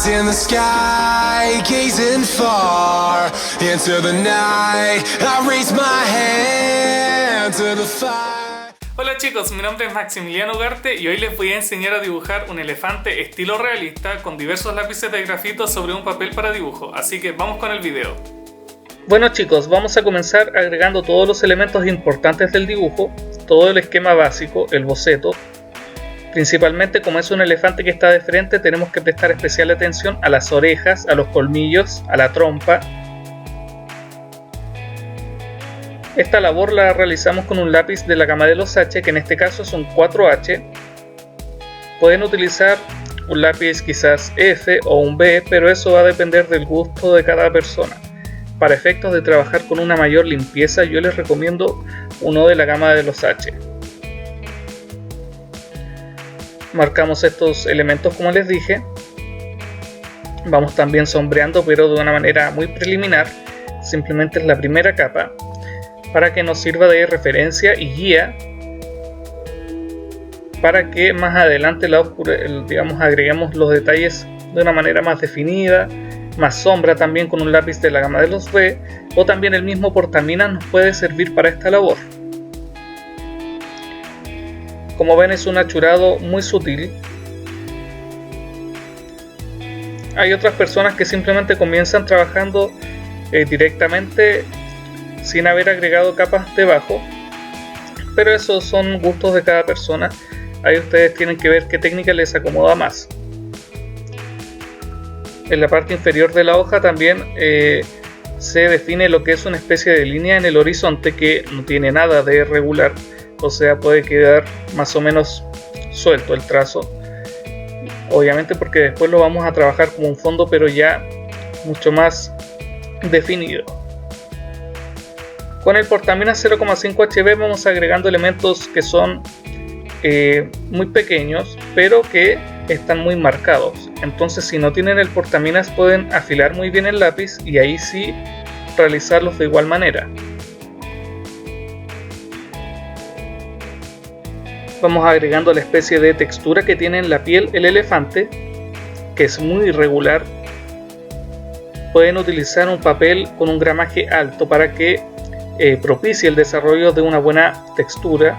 eyes in the sky, gazing far into the night. I raise my hand to the fire. Hola chicos, mi nombre es Maximiliano Ugarte y hoy les voy a enseñar a dibujar un elefante estilo realista con diversos lápices de grafito sobre un papel para dibujo, así que vamos con el video. Bueno chicos, vamos a comenzar agregando todos los elementos importantes del dibujo, todo el esquema básico, el boceto. Principalmente, como es un elefante que está de frente, tenemos que prestar especial atención a las orejas, a los colmillos, a la trompa. Esta labor la realizamos con un lápiz de la gama de los H, que en este caso es un 4H. Pueden utilizar un lápiz quizás F o un B, pero eso va a depender del gusto de cada persona. Para efectos de trabajar con una mayor limpieza, yo les recomiendo uno de la gama de los H. Marcamos estos elementos como les dije. Vamos también sombreando, pero de una manera muy preliminar. Simplemente es la primera capa para que nos sirva de referencia y guía para que más adelante agreguemos los detalles de una manera más definida, más sombra también con un lápiz de la gama de los B, o también el mismo portaminas nos puede servir para esta labor. Como ven, es un achurado muy sutil. Hay otras personas que simplemente comienzan trabajando directamente sin haber agregado capas debajo, pero esos son gustos de cada persona. Ahí ustedes tienen que ver qué técnica les acomoda más. En la parte inferior de la hoja también se define lo que es una especie de línea en el horizonte que no tiene nada de irregular. O sea, puede quedar más o menos suelto el trazo. Obviamente porque después lo vamos a trabajar como un fondo, pero ya mucho más definido. Con el portaminas 0,5 HB vamos agregando elementos que son muy pequeños, pero que están muy marcados. Entonces, si no tienen el portaminas, pueden afilar muy bien el lápiz y ahí sí realizarlos de igual manera. Vamos agregando la especie de textura que tiene en la piel el elefante, que es muy irregular. Pueden utilizar un papel con un gramaje alto para que propicie el desarrollo de una buena textura.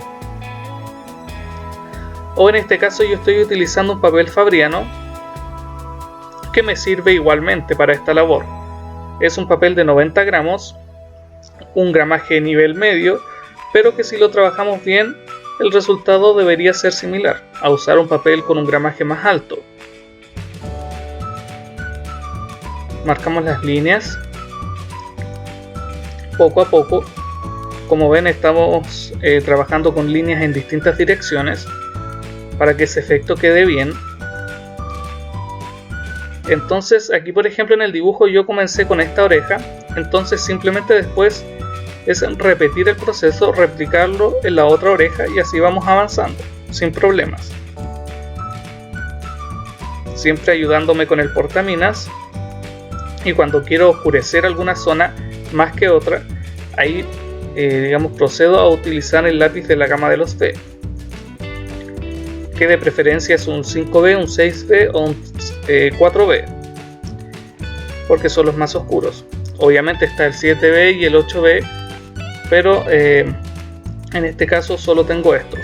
O en este caso yo estoy utilizando un papel fabriano que me sirve igualmente para esta labor. Es un papel de 90 gramos, un gramaje nivel medio, pero que si lo trabajamos bien, el resultado debería ser similar a usar un papel con un gramaje más alto. Marcamos las líneas poco a poco. Como ven, estamos trabajando con líneas en distintas direcciones para que ese efecto quede bien. Entonces aquí, por ejemplo, en el dibujo yo comencé con esta oreja, entonces simplemente después es repetir el proceso, replicarlo en la otra oreja y así vamos avanzando sin problemas, siempre ayudándome con el portaminas. Y cuando quiero oscurecer alguna zona más que otra, ahí procedo a utilizar el lápiz de la gama de los B, que de preferencia es un 5B, un 6B o un 4B, porque son los más oscuros. Obviamente está el 7B y el 8B, pero en este caso solo tengo estos.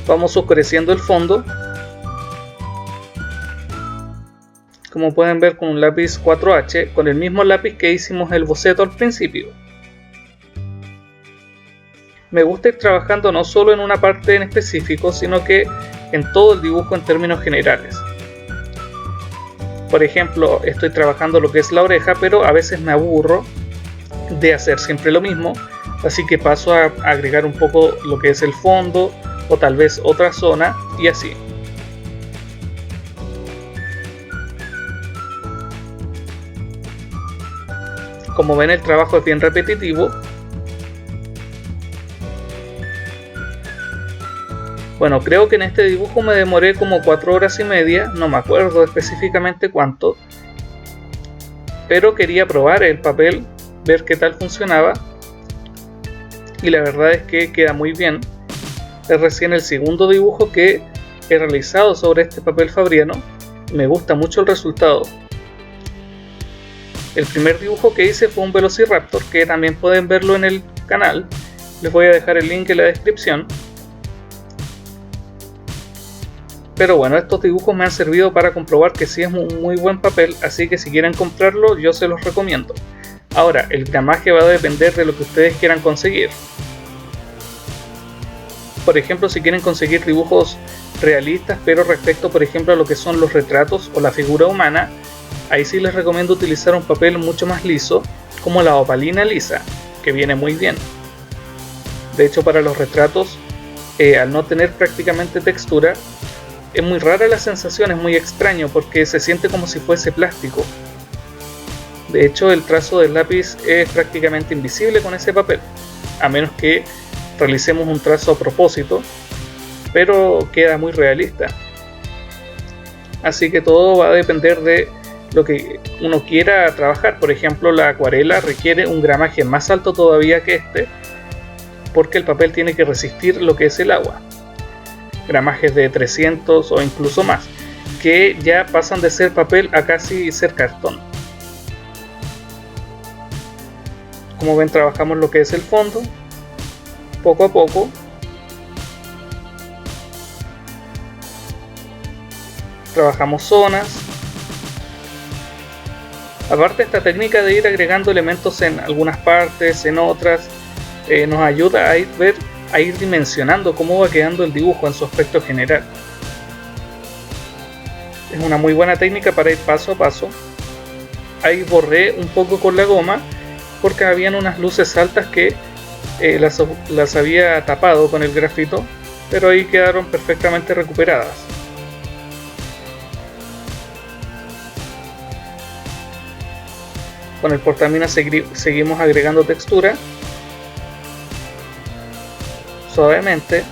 Vamos oscureciendo el fondo, como pueden ver, con un lápiz 4H, con el mismo lápiz que hicimos el boceto al principio. Me gusta ir trabajando no solo en una parte en específico, sino que en todo el dibujo en términos generales. Por ejemplo, estoy trabajando lo que es la oreja, pero a veces me aburro de hacer siempre lo mismo, así que paso a agregar un poco lo que es el fondo o tal vez otra zona y así. Como ven, el trabajo es bien repetitivo. Bueno, creo que en este dibujo me demoré como 4 horas y media, no me acuerdo específicamente cuánto, pero quería probar el papel, ver qué tal funcionaba, y la verdad es que queda muy bien. Es recién el segundo dibujo que he realizado sobre este papel fabriano me gusta mucho el resultado. El primer dibujo que hice fue un Velociraptor, que también pueden verlo en el canal. Les voy a dejar el link en la descripción. Pero bueno, estos dibujos me han servido para comprobar que sí es un muy buen papel, así que si quieren comprarlo yo se los recomiendo. Ahora, el gramaje va a depender de lo que ustedes quieran conseguir. Por ejemplo, si quieren conseguir dibujos realistas, pero respecto por ejemplo a lo que son los retratos o la figura humana, ahí sí les recomiendo utilizar un papel mucho más liso, como la opalina lisa, que viene muy bien. De hecho, para los retratos, al no tener prácticamente textura, es muy rara la sensación, es muy extraño porque se siente como si fuese plástico. De hecho, el trazo del lápiz es prácticamente invisible con ese papel, a menos que realicemos un trazo a propósito, pero queda muy realista. Así que todo va a depender de lo que uno quiera trabajar. Por ejemplo, la acuarela requiere un gramaje más alto todavía que este, porque el papel tiene que resistir lo que es el agua. Gramajes de 300 o incluso más, que ya pasan de ser papel a casi ser cartón. Como ven, trabajamos lo que es el fondo, poco a poco. Trabajamos zonas. Aparte, esta técnica de ir agregando elementos en algunas partes, en otras, nos ayuda a ir dimensionando cómo va quedando el dibujo en su aspecto general. Es una muy buena técnica para ir paso a paso. Ahí borré un poco con la goma porque habían unas luces altas que las había tapado con el grafito, pero ahí quedaron perfectamente recuperadas. Con el portaminas seguimos agregando textura suavemente.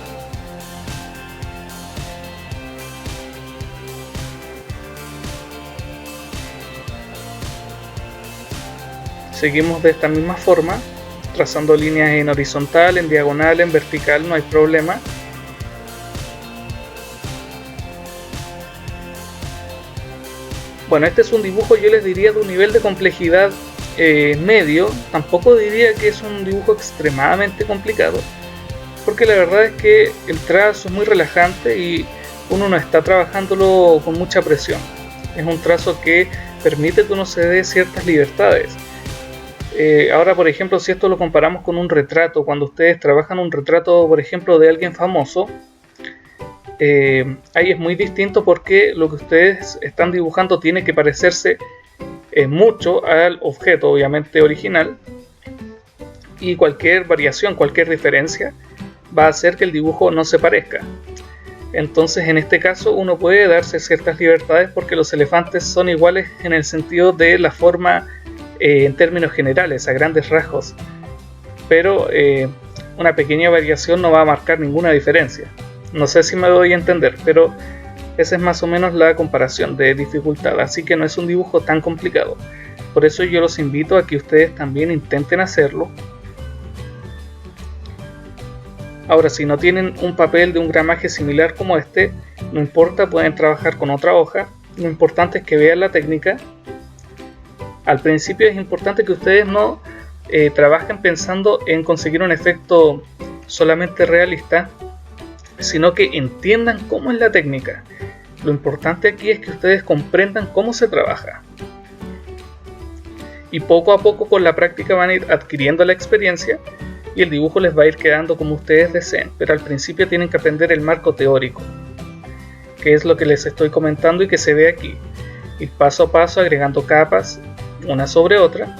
Seguimos de esta misma forma, trazando líneas en horizontal, en diagonal, en vertical, no hay problema. Bueno, este es un dibujo, yo les diría, de un nivel de complejidad medio. Tampoco diría que es un dibujo extremadamente complicado, porque la verdad es que el trazo es muy relajante y uno no está trabajándolo con mucha presión. Es un trazo que permite que uno se dé ciertas libertades. Ahora, por ejemplo, si esto lo comparamos con un retrato, cuando ustedes trabajan un retrato, por ejemplo, de alguien famoso, ahí es muy distinto porque lo que ustedes están dibujando tiene que parecerse mucho al objeto, obviamente original, y cualquier variación, cualquier diferencia va a hacer que el dibujo no se parezca. Entonces, en este caso, uno puede darse ciertas libertades porque los elefantes son iguales en el sentido de la forma en términos generales, a grandes rasgos, pero una pequeña variación no va a marcar ninguna diferencia. No sé si me doy a entender, pero esa es más o menos la comparación de dificultad, así que no es un dibujo tan complicado. Por eso yo los invito a que ustedes también intenten hacerlo. Ahora, si no tienen un papel de un gramaje similar como este, no importa, pueden trabajar con otra hoja. Lo importante es que vean la técnica. Al principio es importante que ustedes no trabajen pensando en conseguir un efecto solamente realista, sino que entiendan cómo es la técnica. Lo importante aquí es que ustedes comprendan cómo se trabaja. Y poco a poco con la práctica van a ir adquiriendo la experiencia y el dibujo les va a ir quedando como ustedes deseen, pero al principio tienen que aprender el marco teórico, que es lo que les estoy comentando y que se ve aquí. Ir paso a paso agregando capas una sobre otra.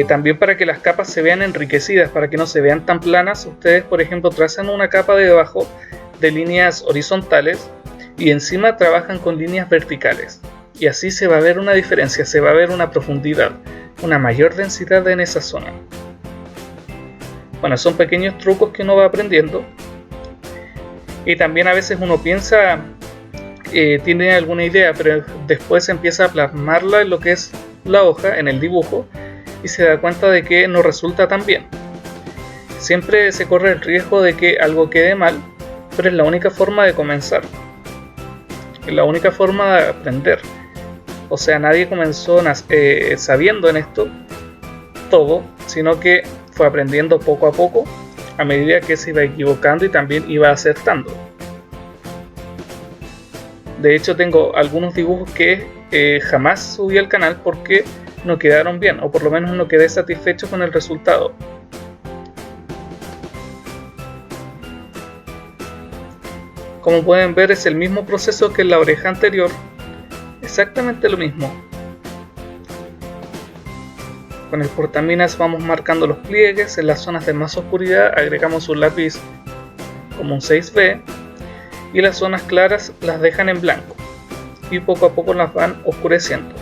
También para que las capas se vean enriquecidas, para que no se vean tan planas, ustedes por ejemplo trazan una capa de debajo de líneas horizontales y encima trabajan con líneas verticales, y así se va a ver una diferencia, se va a ver una profundidad, una mayor densidad en esa zona. Bueno, son pequeños trucos que uno va aprendiendo, y también a veces uno piensa tiene alguna idea, pero después empieza a plasmarla en lo que es la hoja, en el dibujo, y se da cuenta de que no resulta tan bien. Siempre se corre el riesgo de que algo quede mal, pero es la única forma de comenzar. Es la única forma de aprender. O sea, nadie comenzó sabiendo en esto todo, sino que fue aprendiendo poco a poco a medida que se iba equivocando y también iba acertando. De hecho, tengo algunos dibujos que jamás subí al canal porque no quedaron bien, o por lo menos no quedé satisfecho con el resultado. Como pueden ver, es el mismo proceso que en la oreja anterior, exactamente lo mismo. Con el portaminas vamos marcando los pliegues. En las zonas de más oscuridad agregamos un lápiz como un 6B y las zonas claras las dejan en blanco y poco a poco las van oscureciendo.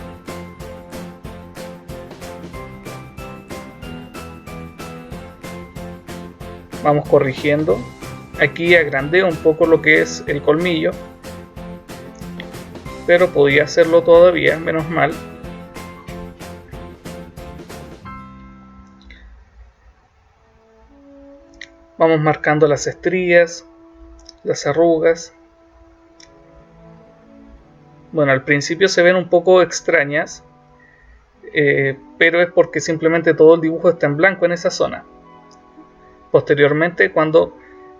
Vamos corrigiendo. Aquí agrandé un poco lo que es el colmillo, pero podía hacerlo todavía, menos mal. Vamos marcando las estrías, las arrugas. Bueno, al principio se ven un poco extrañas, pero es porque simplemente todo el dibujo está en blanco en esa zona. Posteriormente, cuando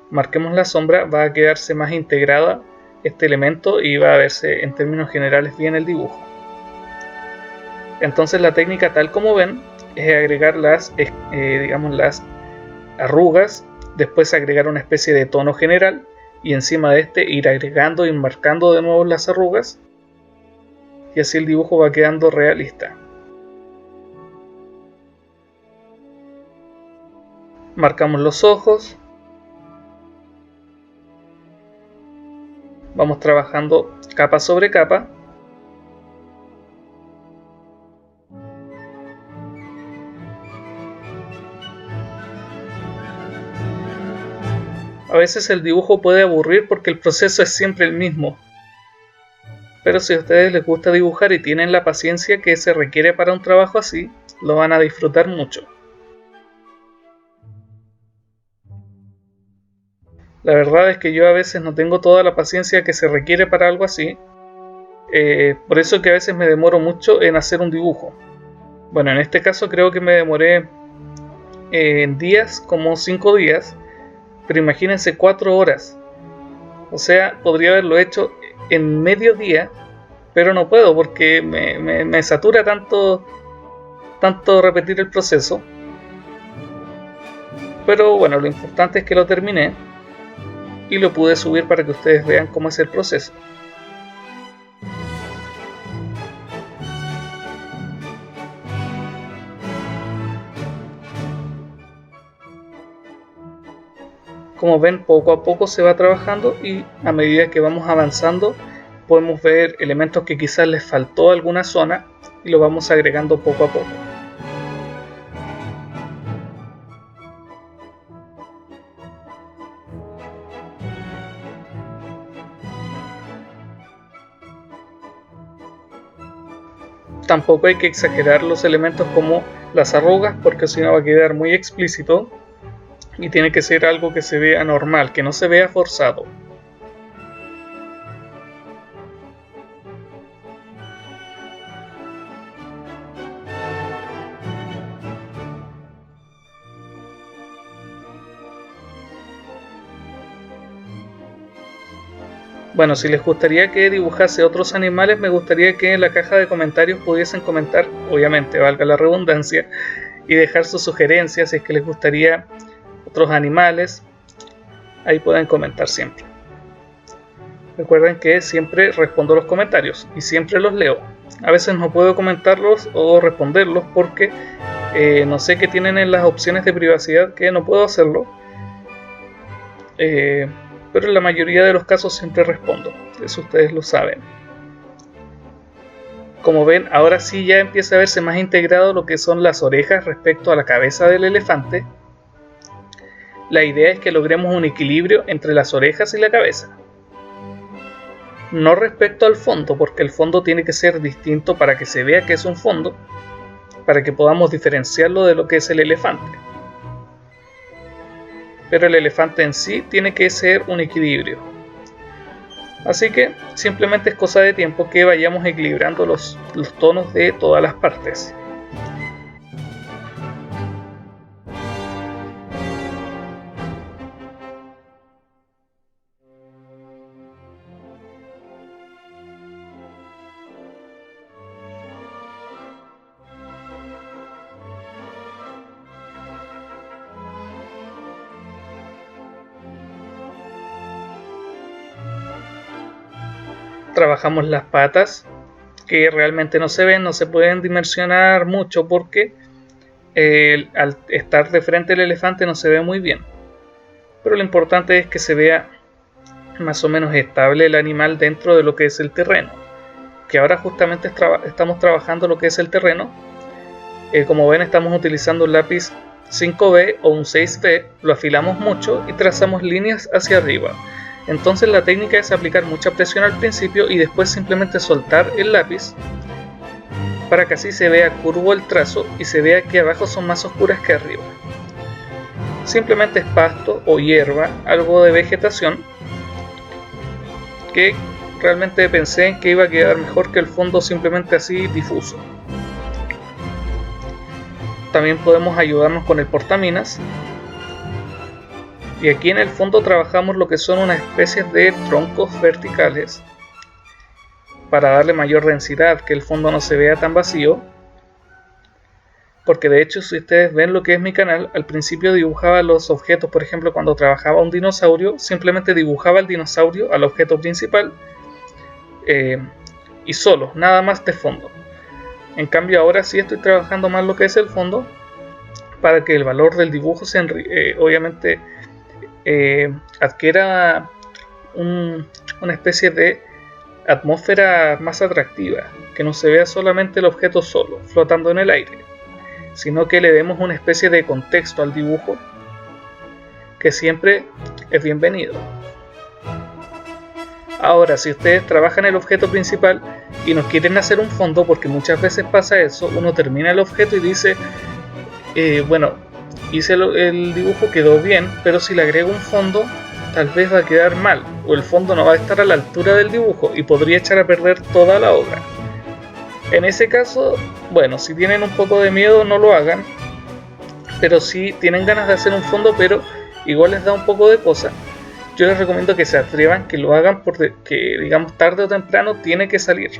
marquemos la sombra, va a quedarse más integrada este elemento y va a verse en términos generales bien el dibujo. Entonces la técnica, tal como ven, es agregar las arrugas, después agregar una especie de tono general y encima de este ir agregando y marcando de nuevo las arrugas, y así el dibujo va quedando realista. Marcamos los ojos. Vamos trabajando capa sobre capa. A veces el dibujo puede aburrir porque el proceso es siempre el mismo. Pero si a ustedes les gusta dibujar y tienen la paciencia que se requiere para un trabajo así, lo van a disfrutar mucho. La verdad es que yo a veces no tengo toda la paciencia que se requiere para algo así. Por eso que a veces me demoro mucho en hacer un dibujo. Bueno, en este caso creo que me demoré en días, como 5 días. Pero imagínense 4 horas. O sea, podría haberlo hecho en medio día, pero no puedo porque me satura tanto repetir el proceso. Pero bueno, lo importante es que lo terminé y lo pude subir para que ustedes vean cómo es el proceso. Como ven, poco a poco se va trabajando y a medida que vamos avanzando podemos ver elementos que quizás les faltó alguna zona y lo vamos agregando poco a poco. Tampoco hay que exagerar los elementos como las arrugas porque si no va a quedar muy explícito y tiene que ser algo que se vea normal, que no se vea forzado. Bueno, si les gustaría que dibujase otros animales, me gustaría que en la caja de comentarios pudiesen comentar, obviamente, valga la redundancia, y dejar sus sugerencias si es que les gustaría otros animales. Ahí pueden comentar siempre. Recuerden que siempre respondo los comentarios y siempre los leo. A veces no puedo comentarlos o responderlos porque no sé qué tienen en las opciones de privacidad que no puedo hacerlo. Pero en la mayoría de los casos siempre respondo, eso ustedes lo saben. Como ven, ahora sí ya empieza a verse más integrado lo que son las orejas respecto a la cabeza del elefante. La idea es que logremos un equilibrio entre las orejas y la cabeza. No respecto al fondo, porque el fondo tiene que ser distinto para que se vea que es un fondo, para que podamos diferenciarlo de lo que es el elefante. Pero el elefante en sí tiene que ser un equilibrio. Así que simplemente es cosa de tiempo que vayamos equilibrando los tonos de todas las partes. Trabajamos las patas, que realmente no se ven, no se pueden dimensionar mucho porque al estar de frente el elefante no se ve muy bien. Pero lo importante es que se vea más o menos estable el animal dentro de lo que es el terreno. Que ahora justamente estamos trabajando lo que es el terreno. Como ven, estamos utilizando un lápiz 5B o un 6B, lo afilamos mucho y trazamos líneas hacia arriba. Entonces la técnica es aplicar mucha presión al principio y después simplemente soltar el lápiz para que así se vea curvo el trazo y se vea que abajo son más oscuras que arriba. Simplemente es pasto o hierba, algo de vegetación, que realmente pensé que iba a quedar mejor que el fondo simplemente así difuso. También podemos ayudarnos con el portaminas. Y aquí en el fondo trabajamos lo que son unas especies de troncos verticales para darle mayor densidad, que el fondo no se vea tan vacío. Porque de hecho, si ustedes ven lo que es mi canal, al principio dibujaba los objetos, por ejemplo, cuando trabajaba un dinosaurio, simplemente dibujaba el dinosaurio al objeto principal y solo, nada más de fondo. En cambio ahora sí estoy trabajando más lo que es el fondo para que el valor del dibujo sea obviamente adquiera una especie de atmósfera más atractiva, que no se vea solamente el objeto solo, flotando en el aire, sino que le demos una especie de contexto al dibujo que siempre es bienvenido. Ahora, si ustedes trabajan el objeto principal y nos quieren hacer un fondo, porque muchas veces pasa eso, uno termina el objeto y dice, bueno, hice el dibujo, quedó bien, pero si le agrego un fondo, tal vez va a quedar mal, o el fondo no va a estar a la altura del dibujo y podría echar a perder toda la obra. En ese caso, bueno, si tienen un poco de miedo, no lo hagan, pero si tienen ganas de hacer un fondo, pero igual les da un poco de cosa, yo les recomiendo que se atrevan, que lo hagan, porque digamos tarde o temprano tiene que salir.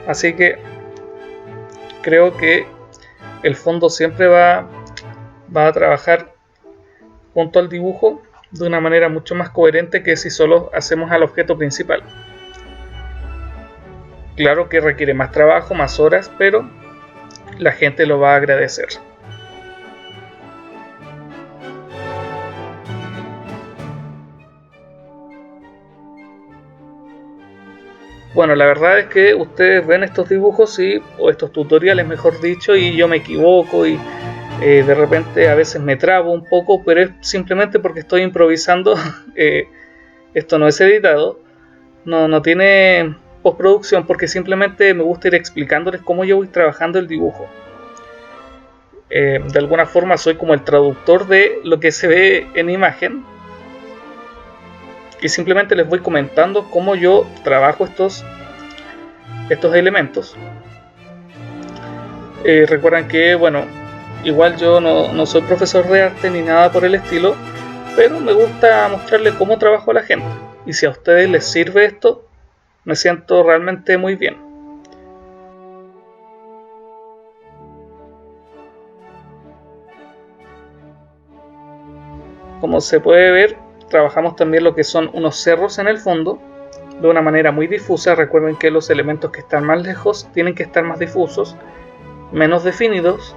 Así que creo que el fondo siempre va a trabajar junto al dibujo de una manera mucho más coherente que si solo hacemos al objeto principal. Claro que requiere más trabajo, más horas, pero la gente lo va a agradecer. Bueno, la verdad es que ustedes ven estos dibujos o estos tutoriales mejor dicho, y yo me equivoco y de repente a veces me trabo un poco, pero es simplemente porque estoy improvisando. Esto no es editado, no tiene postproducción, porque simplemente me gusta ir explicándoles cómo yo voy trabajando el dibujo. De alguna forma soy como el traductor de lo que se ve en imagen, y simplemente les voy comentando cómo yo trabajo estos elementos. Recuerdan que, bueno, igual yo no soy profesor de arte ni nada por el estilo, pero me gusta mostrarles cómo trabajo a la gente, y si a ustedes les sirve esto, me siento realmente muy bien. Como se puede ver, trabajamos también lo que son unos cerros en el fondo de una manera muy difusa. Recuerden que los elementos que están más lejos tienen que estar más difusos, menos definidos.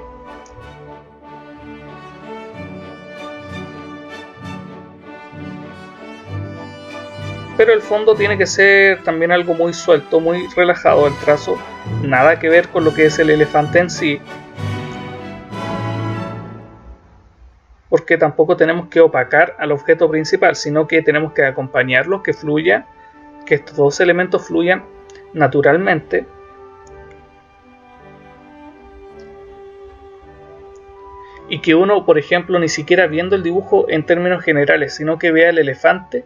Pero el fondo tiene que ser también algo muy suelto, muy relajado el trazo, nada que ver con lo que es el elefante en sí, porque tampoco tenemos que opacar al objeto principal, sino que tenemos que acompañarlo, que fluya, que estos dos elementos fluyan naturalmente. y que uno, por ejemplo, ni siquiera viendo el dibujo en términos generales, sino que vea el elefante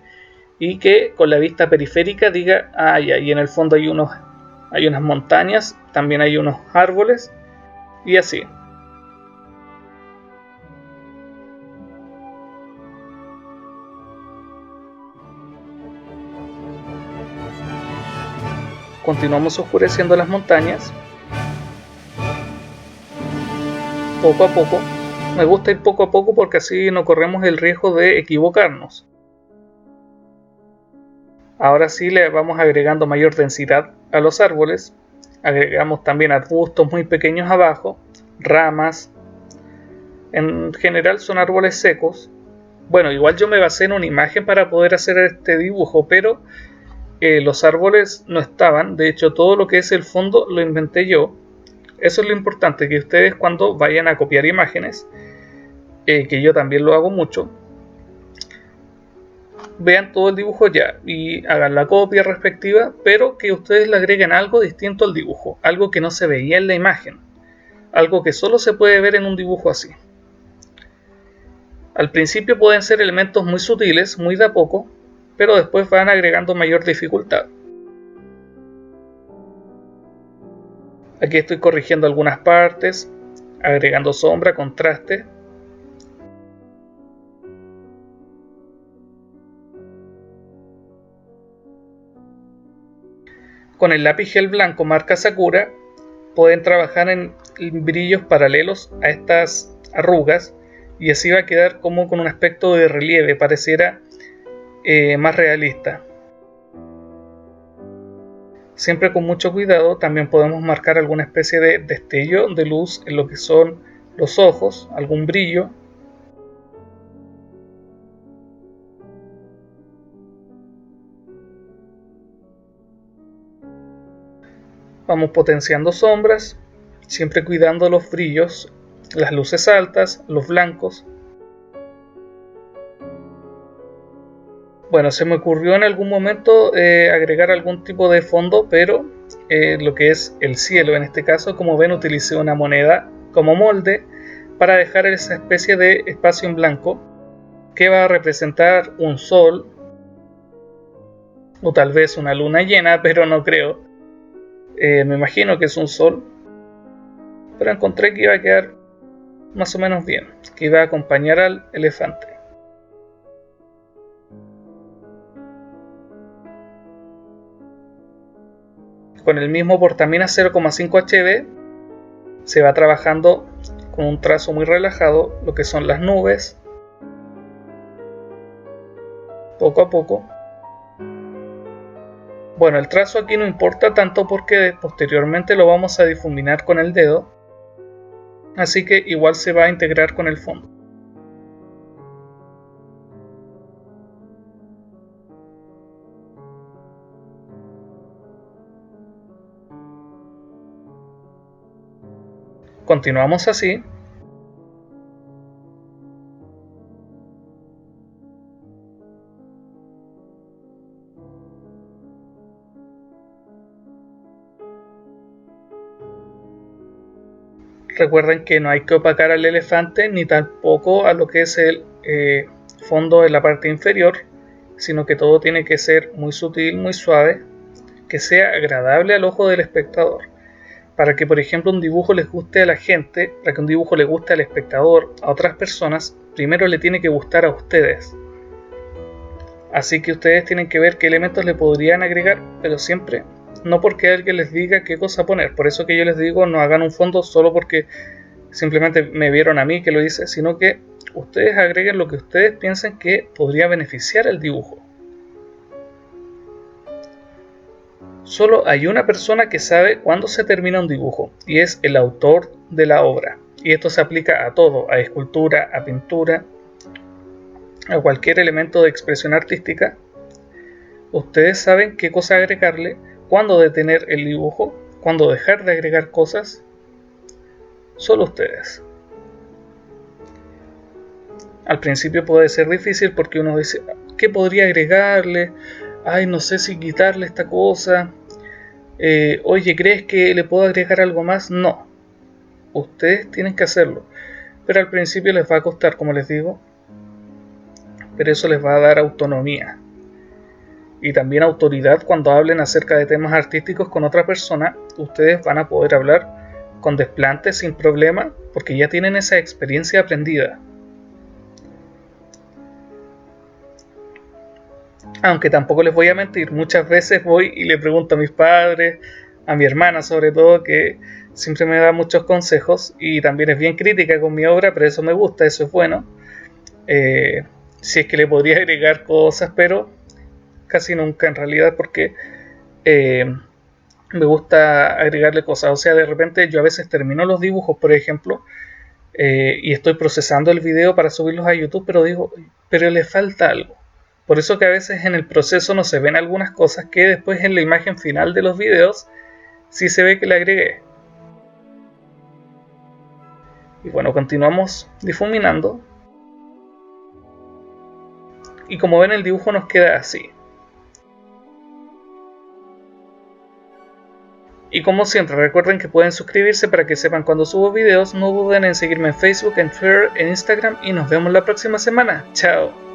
y que con la vista periférica diga, ah, ya, y en el fondo hay unas montañas, también hay unos árboles y así. Continuamos oscureciendo las montañas poco a poco. Me gusta ir poco a poco porque así no corremos el riesgo de equivocarnos. Ahora sí le vamos agregando mayor densidad a los árboles. Agregamos también arbustos muy pequeños abajo, ramas. En general son árboles secos. Bueno, igual yo me basé en una imagen para poder hacer este dibujo, pero los árboles no estaban. De hecho, todo lo que es el fondo lo inventé yo. Eso es lo importante, que ustedes cuando vayan a copiar imágenes, que yo también lo hago mucho, vean todo el dibujo ya y hagan la copia respectiva, pero que ustedes le agreguen algo distinto al dibujo, algo que no se veía en la imagen, algo que solo se puede ver en un dibujo así. Al principio pueden ser elementos muy sutiles, muy de a poco, pero después van agregando mayor dificultad. Aquí estoy corrigiendo algunas partes, agregando sombra, contraste. Con el lápiz gel blanco marca Sakura pueden trabajar en brillos paralelos a estas arrugas y así va a quedar como con un aspecto de relieve, pareciera más realista. Siempre con mucho cuidado. También podemos marcar alguna especie de destello de luz en lo que son los ojos, algún brillo. Vamos potenciando sombras, siempre cuidando los brillos, las luces altas, los blancos. Bueno, se me ocurrió en algún momento agregar algún tipo de fondo, pero lo que es el cielo en este caso, como ven, utilicé una moneda como molde para dejar esa especie de espacio en blanco que va a representar un sol o tal vez una luna llena, pero no creo. Me imagino que es un sol, pero encontré que iba a quedar más o menos bien, que iba a acompañar al elefante. Con el mismo portaminas 0,5 HB se va trabajando con un trazo muy relajado lo que son las nubes, poco a poco. Bueno, el trazo aquí no importa tanto porque posteriormente lo vamos a difuminar con el dedo, así que igual se va a integrar con el fondo. Continuamos así. Recuerden que no hay que opacar al elefante ni tampoco a lo que es el fondo en la parte inferior, sino que todo tiene que ser muy sutil, muy suave, que sea agradable al ojo del espectador. Para que, por ejemplo, un dibujo les guste a la gente, para que un dibujo le guste al espectador, a otras personas, primero le tiene que gustar a ustedes. Así que ustedes tienen que ver qué elementos le podrían agregar, pero siempre no porque alguien les diga qué cosa poner. Por eso que yo les digo, no hagan un fondo solo porque simplemente me vieron a mí que lo hice, sino que ustedes agreguen lo que ustedes piensen que podría beneficiar el dibujo. Solo hay una persona que sabe cuándo se termina un dibujo, y es el autor de la obra. Y esto se aplica a todo, a escultura, a pintura, a cualquier elemento de expresión artística. Ustedes saben qué cosa agregarle, cuándo detener el dibujo, cuándo dejar de agregar cosas. Solo ustedes. Al principio puede ser difícil porque uno dice, ¿qué podría agregarle? Ay, no sé si quitarle esta cosa. Oye, ¿crees que le puedo agregar algo más? No. Ustedes tienen que hacerlo. pero al principio les va a costar, como les digo, pero eso les va a dar autonomía y también autoridad. Cuando hablen acerca de temas artísticos con otra persona, ustedes van a poder hablar con desplante sin problema porque ya tienen esa experiencia aprendida. Aunque tampoco les voy a mentir, muchas veces voy y le pregunto a mis padres, a mi hermana sobre todo, que siempre me da muchos consejos y también es bien crítica con mi obra, pero eso me gusta, eso es bueno. Si es que le podría agregar cosas, pero casi nunca en realidad, porque me gusta agregarle cosas. O sea, de repente yo a veces termino los dibujos, por ejemplo, y estoy procesando el video para subirlos a YouTube, pero digo, pero le falta algo. Por eso que a veces en el proceso no se ven algunas cosas que después en la imagen final de los videos sí se ve que le agregué. Y bueno, continuamos difuminando. Y como ven, el dibujo nos queda así. Y como siempre, recuerden que pueden suscribirse para que sepan cuando subo videos. No duden en seguirme en Facebook, en Twitter, en Instagram y nos vemos la próxima semana. Chao.